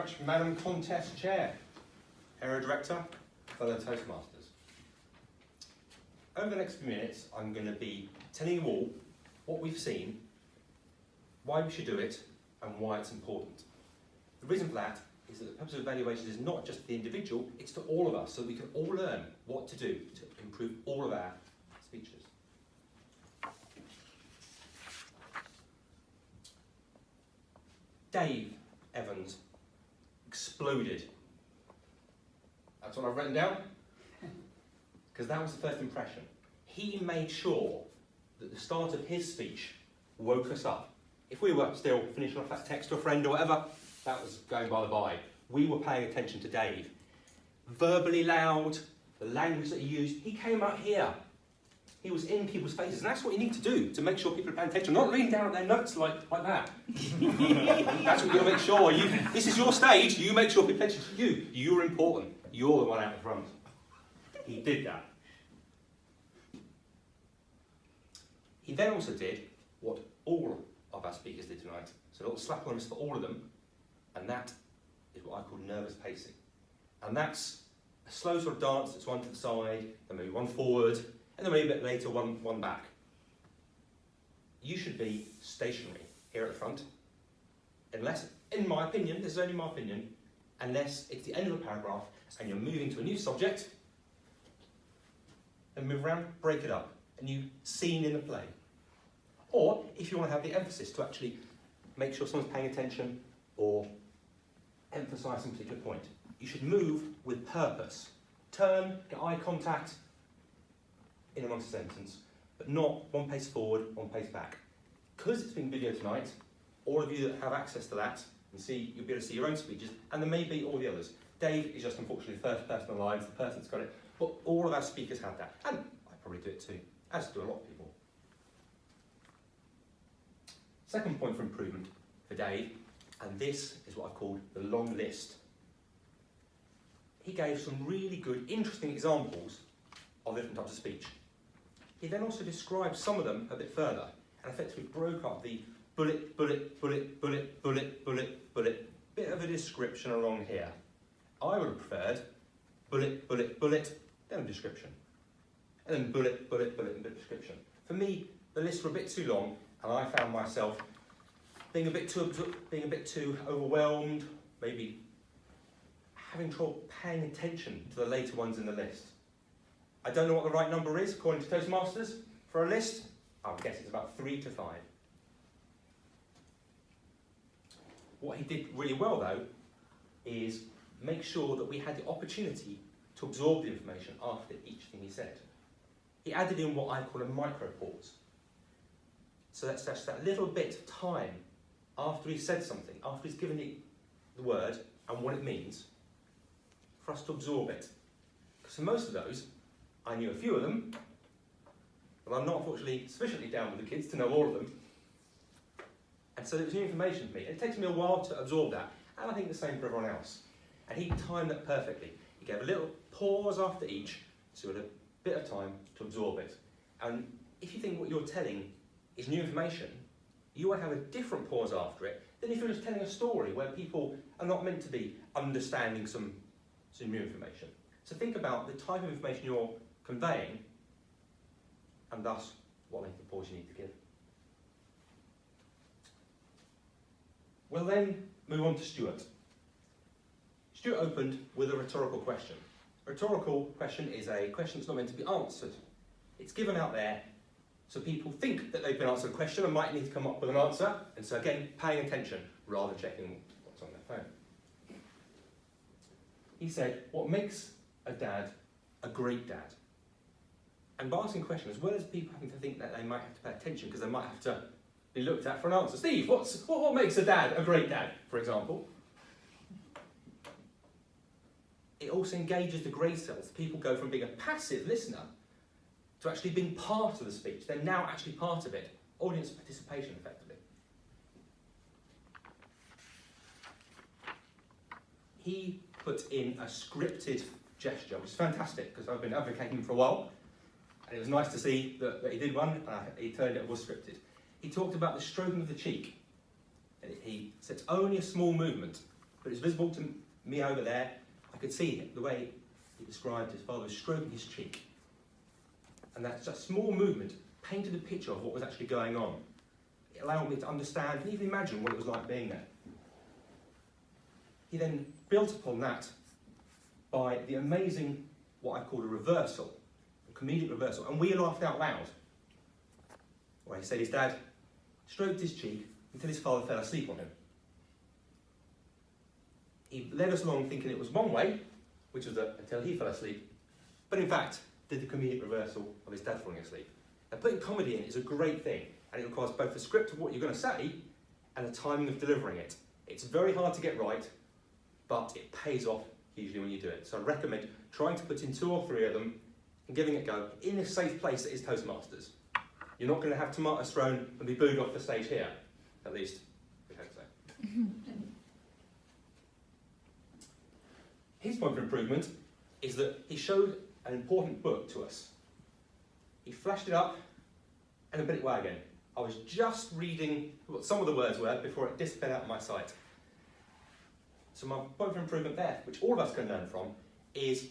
much, Madam Contest Chair, Area Director, fellow Toastmasters. Over the next few minutes, I'm going to be telling you all what we've seen, why we should do it, and why it's important. The reason for that is that the purpose of evaluation is not just the individual, it's to all of us, so that we can all learn what to do to improve all of our speeches. Dave Evans exploded. That's what I've written down, because that was the first impression. He made sure that the start of his speech woke us up. If we were still finishing off that text to a friend or whatever, that was going by the by. We were paying attention to Dave. Verbally loud, the language that he used, he came out here. He was in people's faces, and that's what you need to do to make sure people are paying attention, not reading down at their notes like that. That's what you've got to make sure. This is your stage, you make sure people pay attention to you. You're important. You're the one out the front. He did that. He then also did what all of our speakers did tonight. So a little slap on the wrist for all of them, and that is what I call nervous pacing. And that's a slow sort of dance that's one to the side, then maybe one forward, and then maybe a bit later one back. You should be stationary here at the front, unless, in my opinion, this is only my opinion, unless it's the end of a paragraph and you're moving to a new subject, and move around, break it up, and you scene in a play. Or if you want to have the emphasis to actually make sure someone's paying attention or emphasise some particular point, you should move with purpose. Turn, get eye contact in amongst a sentence, but not one pace forward, one pace back. Because it's being video tonight, all of you that have access to that, and you'll be able to see your own speeches, and there may be all the others. Dave is just unfortunately the first person alive, the person that's got it, but all of our speakers have that, and I probably do it too, as do a lot of people. Second point for improvement for Dave, and this is what I've called the long list. He gave some really good, interesting examples of different types of speech. He then also described some of them a bit further, and effectively broke up the bullet, bullet, bullet, bullet, bullet, bullet, bullet, bit of a description along here. I would have preferred bullet, bullet, bullet, then a description. And then bullet, bullet, bullet, and a bit of description. For me, the lists were a bit too long, and I found myself being a bit too overwhelmed, maybe having trouble paying attention to the later ones in the list. I don't know what the right number is, according to Toastmasters, for a list. I would guess it's about 3 to 5. What he did really well, though, is make sure that we had the opportunity to absorb the information after each thing he said. He added in what I call a micro pause. So that's just that little bit of time after he said something, after he's given the word and what it means, for us to absorb it. Because for most of those, I knew a few of them, but I'm not unfortunately sufficiently down with the kids to know all of them. And so it was new information for me. It takes me a while to absorb that, and I think the same for everyone else. And he timed that perfectly. He gave a little pause after each, so we had a bit of time to absorb it. And if you think what you're telling is new information, you won't have a different pause after it than if you're just telling a story where people are not meant to be understanding some new information. So think about the type of information you're conveying, and thus what length of pause you need to give. We'll then move on to Stuart. Stuart opened with a rhetorical question. A rhetorical question is a question that's not meant to be answered. It's given out there so people think that they've been answered a question and might need to come up with an answer, and so again, paying attention rather than checking what's on their phone. He said, what makes a dad a great dad? And by asking questions, as well as people having to think that they might have to pay attention because they might have to be looked at for an answer. Steve, what makes a dad a great dad, for example? It also engages the grey cells. People go from being a passive listener to actually being part of the speech. They're now actually part of it. Audience participation, effectively. He put in a scripted gesture, which is fantastic, because I've been advocating for a while, and it was nice to see that he did one, and he turned it was scripted. He talked about the stroking of the cheek. And he said it's only a small movement, but it's visible to me over there. I could see the way he described his father was stroking his cheek. And that just small movement painted a picture of what was actually going on. It allowed me to understand and even imagine what it was like being there. He then built upon that by the amazing, what I call a reversal, a comedic reversal, and we laughed out loud. Where he said his dad stroked his cheek until his father fell asleep on him. He led us along thinking it was one way, which was until he fell asleep, but in fact did the comedic reversal of his dad falling asleep. Now, putting comedy in is a great thing, and it requires both the script of what you're going to say and the timing of delivering it. It's very hard to get right, but it pays off usually when you do it. So I recommend trying to put in 2 or 3 of them and giving it a go in a safe place that is Toastmasters. You're not going to have tomatoes thrown and be booed off the stage here, at least, we hope so. His point of improvement is that he showed an important book to us. He flashed it up and then put it away again. I was just reading what some of the words were before it disappeared out of my sight. So my point of improvement there, which all of us can learn from, is